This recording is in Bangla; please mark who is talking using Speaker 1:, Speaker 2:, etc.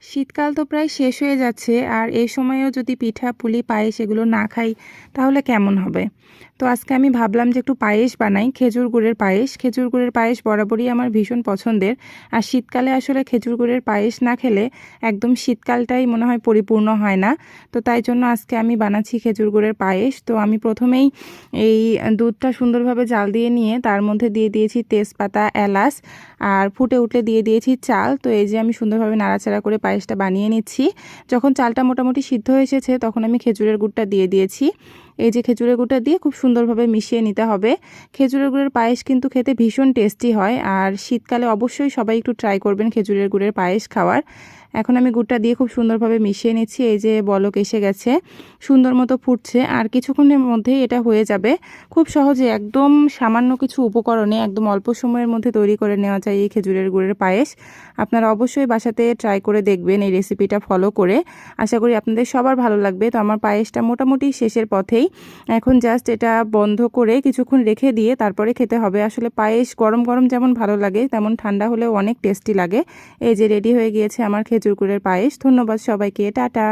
Speaker 1: শীতকাল তো প্রায় শেষ হয়ে যাচ্ছে আর এই সময়েও যদি পিঠা পুলি পায়েস এগুলো না খাই তাহলে কেমন হবে। তো আজকে আমি ভাবলাম যে একটু পায়েস বানাই, খেজুর গুড়ের পায়েস। খেজুর গুড়ের পায়েস বরাবরই আমার ভীষণ পছন্দের। আর শীতকালে আসলে খেজুর গুড়ের পায়েস না খেলে একদম শীতকালটাই মনে হয় পরিপূর্ণ হয় না। তো তাই জন্য আজকে আমি বানাচ্ছি খেজুর গুড়ের পায়েস। তো আমি প্রথমেই এই দুধটা সুন্দরভাবে জাল দিয়ে নিয়ে তার মধ্যে দিয়ে দিয়েছি তেজপাতা, এলাচ আর ফুটে উঠলে দিয়ে দিয়েছি চাল। তো এই যে আমি সুন্দরভাবে নাড়াচাড়া করে পায়েসটা বানিয়ে নিচ্ছি। যখন চালটা মোটামুটি সিদ্ধ হয়ে এসেছে তখন আমি খেজুরের গুড়টা দিয়ে দিয়েছি। এই যে খেজুরের গুড়টা দিয়ে খুব সুন্দরভাবে মিশিয়ে নিতে হবে। খেজুরের গুড়ের পায়েস কিন্তু খেতে ভীষণ টেস্টি হয়, আর শীতকালে অবশ্যই সবাই একটু ট্রাই করবেন খেজুরের গুড়ের পায়েস খাওয়ার। এখন আমি গুড়টা দিয়ে খুব সুন্দরভাবে মিশিয়ে নিচ্ছি। এই যে বলক এসে গেছে, সুন্দর মতো ফুটছে, আর কিছুক্ষণের মধ্যেই এটা হয়ে যাবে। খুব সহজে একদম সামান্য কিছু উপকরণে একদম অল্প সময়ের মধ্যে তৈরি করে নেওয়া যায় এই খেজুরের গুড়ের পায়েস। আপনারা অবশ্যই বাসাতে ট্রাই করে দেখবেন এই রেসিপিটা ফলো করে। আশা করি আপনাদের সবার ভালো লাগবে। তো আমার পায়েসটা মোটামুটি শেষের পথেই। এখন জাস্ট এটা বন্ধ করে কিছুক্ষণ রেখে দিয়ে তারপরে খেতে হবে। আসলে পায়েস গরম গরম যেমন ভালো লাগে তেমন ঠান্ডা হলেও অনেক টেস্টি লাগে। এই যে রেডি হয়ে গিয়েছে আমার খেজুর গুড়ের পায়েস। ধন্যবাদ সবাইকে, টাটা।